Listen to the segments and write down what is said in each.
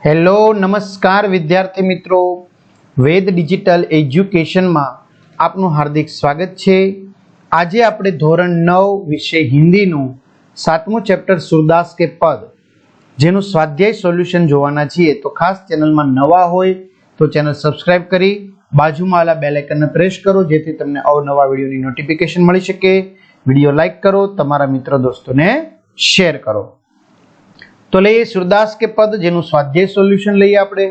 Hello नमस्कार विद्यार्थी मित्रों, वेद डिजिटल एज्युकेशन में आपनु हार्दिक स्वागत है। आज आपणे धोरण 9 विषय हिंदी नु 7मु चैप्टर सूरदास के पद जेनु स्वाध्याय सोल्यूशन जोवाना छीए। तो खास चेनल में नवा होय तो चेनल सब्सक्राइब करी बाजुमां वाला बेल आइकन ने प्रेस करो जेथी तमने अवनवा विडियोनी नोटिफिकेशन मळी शके। विडियो लाइक करो, तमारा मित्र दोस्तों ने शेर करो। तो लईए सूरदास के पद जेनु स्वाध्याय सोल्यूशन लईए आपणे।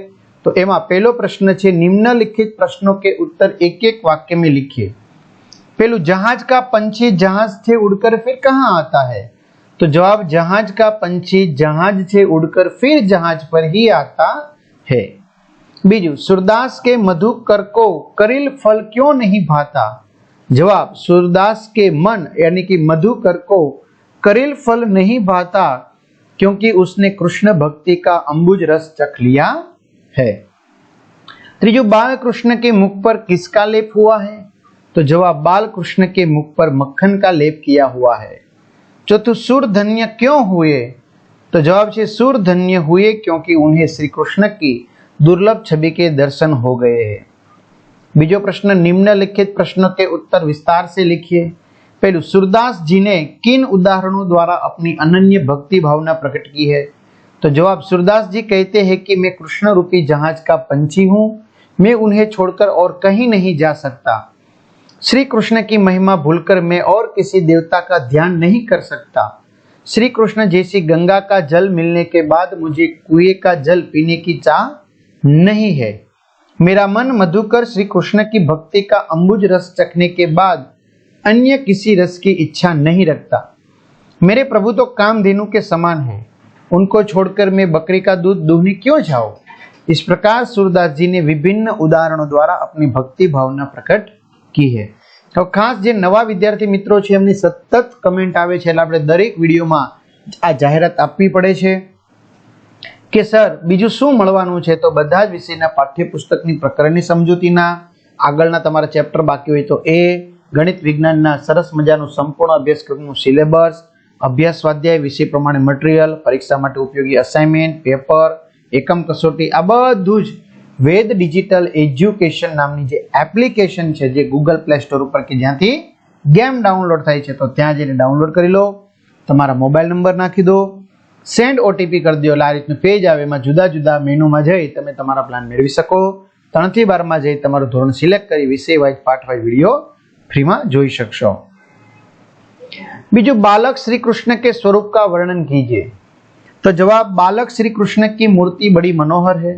तो एमां पहलो प्रश्न छे, निम्नलिखित प्रश्नों के उत्तर एक एक वाक्य में लिखिए। पहलू, जहाज का पंछी जहाज से उड़कर फिर कहाँ आता है? तो जवाब, जहाज का पंछी जहाज से उड़कर फिर जहाज पर ही आता है। बीजू, सूरदास के मधुकर को करील फल क्यों नहीं भाता? जवाब, सूरदास के मन यानी कि मधुकर को करील फल नहीं भाता क्योंकि उसने कृष्ण भक्ति का अंबुज रस चख लिया है। त्रीजू, बाल कृष्ण के मुख पर किसका लेप हुआ है? तो जवाब, बाल कृष्ण के मुख पर मक्खन का लेप किया हुआ है। चौथु, सूर धन्य क्यों हुए? तो जवाब है, सूर धन्य हुए क्योंकि उन्हें श्री कृष्ण की दुर्लभ छवि के दर्शन हो गए हैं। बीजो प्रश्न, निम्नलिखित प्रश्नों के उत्तर विस्तार से लिखिए। पहलू, सूरदास जी ने किन उदाहरणों द्वारा अपनी अनन्य भक्ति भावना प्रकट की है? तो जवाब, सूरदास जी कहते हैं कि मैं कृष्ण रूपी जहाज का पंछी हूं, मैं उन्हें छोड़कर और कहीं नहीं जा सकता। श्री कृष्ण की महिमा भूलकर मैं और किसी देवता का ध्यान नहीं कर सकता। श्री कृष्ण जैसी गंगा का जल मिलने के बाद मुझे कुएं का जल पीने की चाह नहीं है। मेरा मन मधुकर श्री कृष्ण की भक्ति का अंबुज रस चखने के बाद अन्य किसी रस की इच्छा नहीं रखता। मेरे प्रभु तो कामधेनु के समान है, उनको छोड़कर मैं बकरी का दूध दूहने क्यों जाऊं? इस प्रकार सूरदास जी ने विभिन्न उदाहरणों द्वारा अपनी भक्ति भावना प्रकट की है। तो खास जे नवा विद्यार्थी मित्रों छे एमनी सतत कमेंट आवे छे, એટલે આપણે દરેક વિડિયોમાં આ જાહેરાત આપવી પડે છે કે સર બીજું શું મળવાનું છે? તો બધા જ વિષયના પાઠ્યપુસ્તકની પ્રકરણની સમજૂતીના આગળના તમારા ચેપ્ટર બાકી હોય તો એ ગણિત વિજ્ઞાનના સરસ મજાનું સંપૂર્ણ અભ્યાસક્રમનું સિલેબસ, અભ્યાસ સ્વાધ્યાય, વિષય પ્રમાણે મટીરીયલ, પરીક્ષા માટે ઉપયોગી અસાઇનમેન્ટ, પેપર, એકમ કસોટી, આ બધું જ વેદ ડિજિટલ એજ્યુકેશન નામની જે એપ્લિકેશન છે જે ગૂગલ પ્લે સ્ટોર ઉપર કે જ્યાંથી ગેમ ડાઉનલોડ થાય છે તો ત્યાં જઈને ડાઉનલોડ કરી લો, તમારા મોબાઈલ નંબર નાખી દો, સેન્ડ ઓટીપી કરી દો, એટલે આ રીતનું પેજ આવે એમાં જુદા જુદા મેનુમાં જઈ તમે તમારા પ્લાન મેળવી શકો। 3 થી 12 માં જઈ તમારું ધોરણ સિલેક્ટ કરી વિષય વાઇઝ પાઠ વાઇઝ વિડીયો फ्री में જોઈ શકશો। બીજું, बालक श्री कृष्ण के स्वरूप का वर्णन कीजिए। तो जवाब, बालक श्री कृष्ण की मूर्ति बड़ी मनोहर है।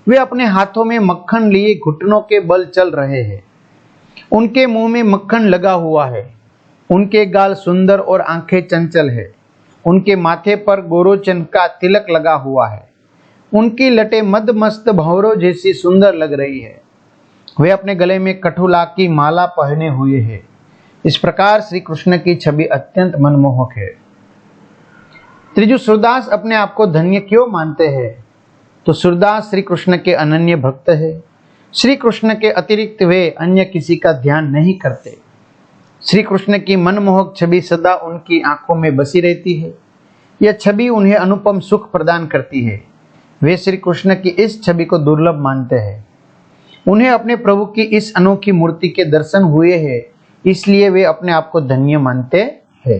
वे अपने हाथों में मक्खन लिए घुटनों के बल चल रहे हैं। उनके मुंह में मक्खन लगा हुआ है। उनके गाल सुंदर और आंखें चंचल है। उनके माथे पर गोरोचन का तिलक लगा हुआ है। उनकी लटें मदमस्त भंवरों जैसी सुंदर लग रही है। वे अपने गले में कठुला की माला पहने हुए हैं। इस प्रकार श्री कृष्ण की छवि अत्यंत मनमोहक है। त्रिजु, सूरदास अपने आप को धन्य क्यों मानते हैं? तो सूरदास श्री कृष्ण के अनन्य भक्त है। श्री कृष्ण के अतिरिक्त वे अन्य किसी का ध्यान नहीं करते। श्री कृष्ण की मनमोहक छवि सदा उनकी आंखों में बसी रहती है। यह छवि उन्हें अनुपम सुख प्रदान करती है। वे श्री कृष्ण की इस छवि को दुर्लभ मानते हैं। उन्हें अपने प्रभु की इस अनोखी मूर्ति के दर्शन हुए हैं, इसलिए वे अपने आप को धन्य मानते हैं।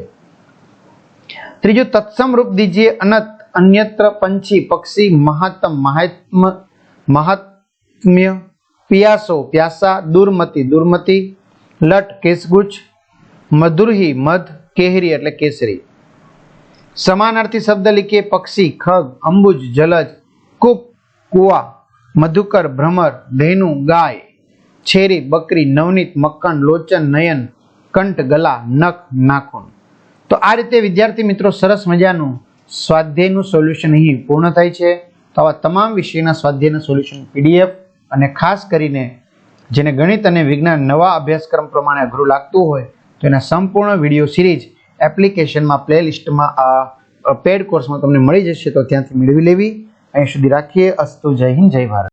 त्रिजु, तत्सम रूप दीजिए। अनत, अन्यत्र, पंछी, पक्षी, महात्म, महात्म्य, पियासो, प्यासा, दुर्मति, दुर्मति, लट, केसगुच्छ, मधुरही, मध, केहरी એટલે केसरी। समानार्थी शब्द लिखिए। पक्षी, खग, अंबुज, जलज, कूप, कुआ, मधुकर, भ्रमर, धेनु, गाय, छेरी, बकरी, नवनीत, मक्खन, लोचन, नयन, कंठ, गला, नख, नाखून। तो आ रीते विद्यार्थी मित्रों सरस मजानु स्वाध्यायનું સોલ્યુશન અહીં પૂર્ણ થાય છે। તો આવા તમામ વિષયના સ્વાધ્યાયના સોલ્યુશન પીડીએફ અને ખાસ કરીને જેને ગણિત અને વિજ્ઞાન નવા અભ્યાસક્રમ પ્રમાણે અઘરું લાગતું હોય તો એના સંપૂર્ણ વિડીયો સિરીઝ એપ્લિકેશનમાં પ્લેલિસ્ટમાં પેડ કોર્સમાં તમને મળી જશે, તો ત્યાંથી મેળવી લેવી। અહીં સુધી રાખીએ। અસ્તુ, જય હિન્દ, જય ભારત।